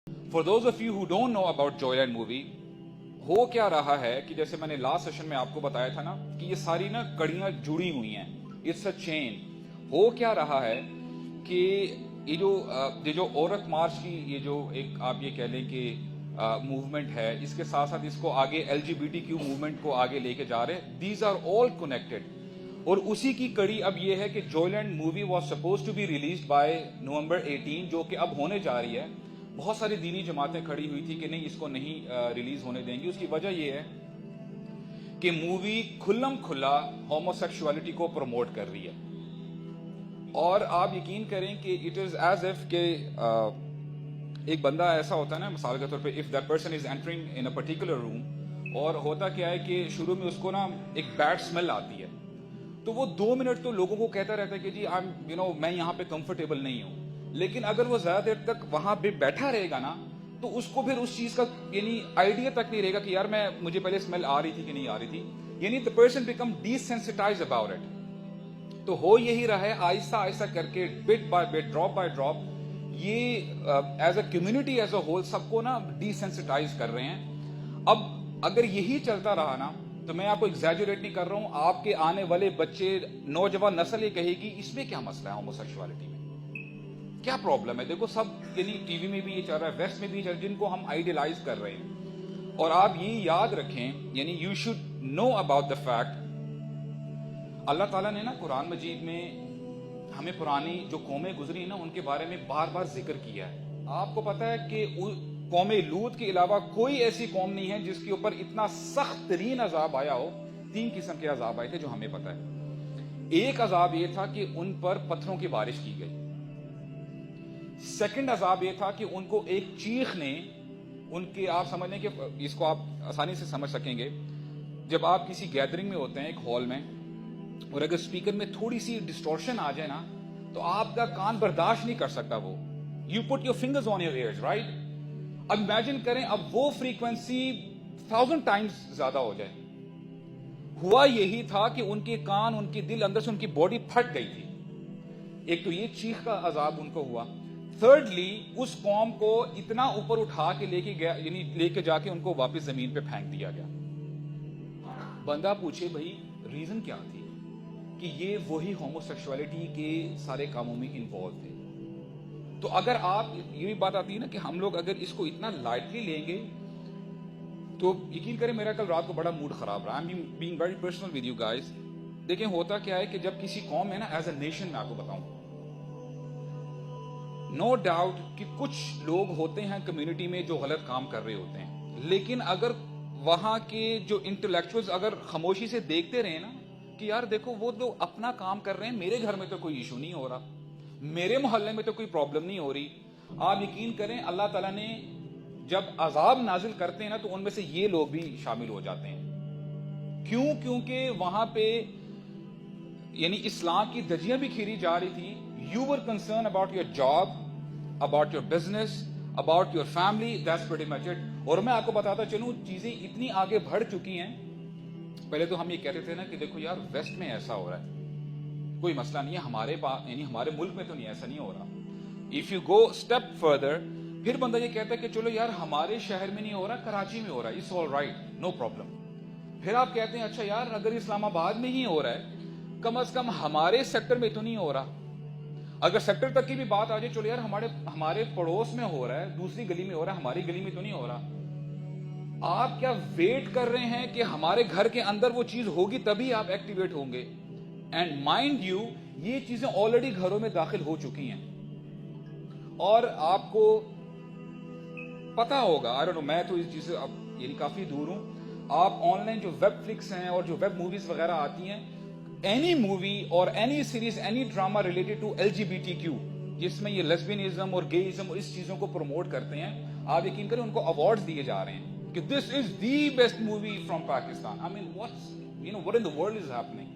For those of you who don't know about Joyland movie, ہو کیا رہا ہے کہ جیسے میں نے لاسٹ سیشن میں آپ کو بتایا تھا نا کہ یہ ساری نا کڑیاں جڑی ہوئی ہیں. اٹس اے چین. ہو کیا رہا ہے کہ یہ جو عورت مارچ کی یہ جو ایک آپ یہ کہہ لیں کہ موومنٹ ہے, اس کے ساتھ ساتھ اس کو آگے LGBTQ موومنٹ کو آگے لے کے جا رہے ہیں. These are all connected. اور اسی کی کڑی اب یہ ہے کہ Joyland movie was suppose to be released by November 18, جو کہ اب ہونے جا رہی ہے. بہت ساری دینی جماعتیں کھڑی ہوئی تھی کہ نہیں اس کو نہیں ریلیز ہونے دیں گی. اس کی وجہ یہ ہے کہ مووی کھلم کھلا ہومو سیکشوالٹی کو پروموٹ کر رہی ہے. اور آپ یقین کریں کہ اٹ از ایز ایف کہ ایک بندہ ایسا ہوتا ہے نا, مثال کے طور پہ if that person is entering in a particular room, اور ہوتا کیا ہے کہ شروع میں اس کو نا ایک بیڈ اسمیل آتی ہے, تو وہ 2 منٹ تو لوگوں کو کہتا رہتا ہے کہ جی میں یہاں پہ کمفرٹیبل نہیں ہوں. لیکن اگر وہ زیادہ دیر تک وہاں پہ بیٹھا رہے گا نا, تو اس کو پھر اس چیز کا یعنی آئیڈیا تک نہیں رہے گا کہ یار مجھے پہلے اسمیل آ رہی تھی کہ نہیں آ رہی تھی. یعنی the person become desensitized about it. تو ہو یہی رہا ہے آہستہ آہستہ کر کے bit by bit, drop by drop, یہ as a community as a whole سب کو نا ڈیسینسٹائز کر رہے ہیں. اب اگر یہی چلتا رہا نا, تو میں آپ کو ایگزیجریٹ نہیں کر رہا ہوں, آپ کے آنے والے بچے, نوجوان نسل یہ کہے گی اس میں کیا مسئلہ ہے ہومو سیکشوالٹی میں, کیا پرابلم ہے. دیکھو سب یعنی ٹی وی میں بھی یہ چل رہا ہے, ویسٹ میں بھی یہ چل رہا ہے, جن کو ہم آئیڈیلائز کر رہے ہیں. اور آپ یہ یاد رکھیں, یعنی you should know about the fact, اللہ تعالیٰ نے نا قرآن مجید میں ہمیں پرانی جو قومیں گزری نا ان کے بارے میں بار بار ذکر کیا ہے. آپ کو پتا ہے کہ قوم لوط کے علاوہ کوئی ایسی قوم نہیں ہے جس کے اوپر اتنا سخت ترین عذاب آیا ہو. 3 قسم کے عذاب آئے تھے جو ہمیں پتا ہے. ایک عذاب یہ تھا کہ ان پر پتھروں کی بارش کی گئی. سیکنڈ عذاب یہ تھا کہ ان کو ایک چیخ نے ان کے, آپ سمجھ لیں کہ اس کو آپ آسانی سے سمجھ سکیں گے, جب آپ کسی گیدرنگ میں ہوتے ہیں ایک ہال میں, اور اگر اسپیکر میں تھوڑی سی ڈسٹورشن آ جائے نا, تو آپ کا کان برداشت نہیں کر سکتا وہ. You put your fingers on your ears, right. اب امیجن کریں اب وہ فریکوینسی 1000 ٹائمز زیادہ ہو جائے. ہوا یہی تھا کہ ان کے کان, ان کے دل, اندر سے ان کی باڈی پھٹ گئی تھی. ایک تو یہ چیخ کا عذاب ان کو ہوا. تھرڈلی اس قوم کو اتنا اوپر اٹھا کے لے کے گیا, یعنی لے کے جا کے ان کو واپس زمین پہ پھینک دیا گیا. بندہ پوچھے بھائی ریزن کیا تھی, کہ یہ وہی ہومو سیکشوالٹی کے سارے کاموں میں انوالو تھے. تو اگر آپ, یہ بھی بات آتی ہے نا کہ ہم لوگ اگر اس کو اتنا لائٹلی لیں گے, تو یقین کریں میرا کل رات کو بڑا موڈ خراب رہا. I am being very personal with you guys. دیکھیں ہوتا کیا ہے کہ جب کسی قوم میں نا ایز اے نیشن, میں آپ کو بتاؤں, نو ڈاؤٹ کہ کچھ لوگ ہوتے ہیں کمیونٹی میں جو غلط کام کر رہے ہوتے ہیں, لیکن اگر وہاں کے جو انٹلیکچوئلز اگر خاموشی سے دیکھتے رہے نا کہ یار دیکھو وہ تو اپنا کام کر رہے ہیں, میرے گھر میں تو کوئی ایشو نہیں ہو رہا, میرے محلے میں تو کوئی پرابلم نہیں ہو رہی, آپ یقین کریں اللہ تعالیٰ نے جب عذاب نازل کرتے ہیں نا, تو ان میں سے یہ لوگ بھی شامل ہو جاتے ہیں. کیوں؟ کیونکہ وہاں پہ یعنی اسلام کی دجیاں بھی کھیری جا رہی تھی. You were concern about your job, about your business, about your family, that's pretty much it. اور میں آپ کو بتاتا چلوں, چیزیں اتنی آگے بڑھ چکی ہیں. پہلے تو ہم یہ کہتے تھے نا کہ دیکھو یار ویسٹ میں ایسا ہو رہا ہے, کوئی مسئلہ نہیں ہے, ہمارے پاس یعنی ہمارے ملک میں تو نہیں, ایسا نہیں ہو رہا. If you go step further, پھر بندہ یہ کہتا ہے کہ چلو یار ہمارے شہر میں نہیں ہو رہا, کراچی میں ہو رہا ہے, it's all right, no problem. پھر آپ کہتے ہیں اچھا یار اگر اسلام آباد میں ہی ہو رہا ہے, کم از کم ہمارے سیکٹر میں تو نہیں ہو رہا. اگر سیکٹر تک کی بھی بات آ جائے, چلو یار ہمارے پڑوس میں ہو رہا ہے, دوسری گلی میں ہو رہا ہے, ہماری گلی میں تو نہیں ہو رہا. آپ کیا ویٹ کر رہے ہیں کہ ہمارے گھر کے اندر وہ چیز ہوگی تبھی آپ ایکٹیویٹ ہوں گے؟ اینڈ مائنڈ یو, یہ چیزیں آلریڈی گھروں میں داخل ہو چکی ہیں. اور آپ کو پتا ہوگا, آئی ڈونٹ نو, میں تو اس چیز سے یعنی کافی دور ہوں. آپ آن لائن جو ویب فلکس ہیں اور جو ویب موویز وغیرہ آتی ہیں, اینی مووی اور any series, any drama related to LGBTQ, جس میں یہ لیسبینزم اور گےازم اور اس چیزوں کو پروموٹ کرتے ہیں, آپ یقین کریں ان کو ایوارڈز دیے جا رہے ہیں کہ this is the best movie from Pakistan. I mean what in the world is happening?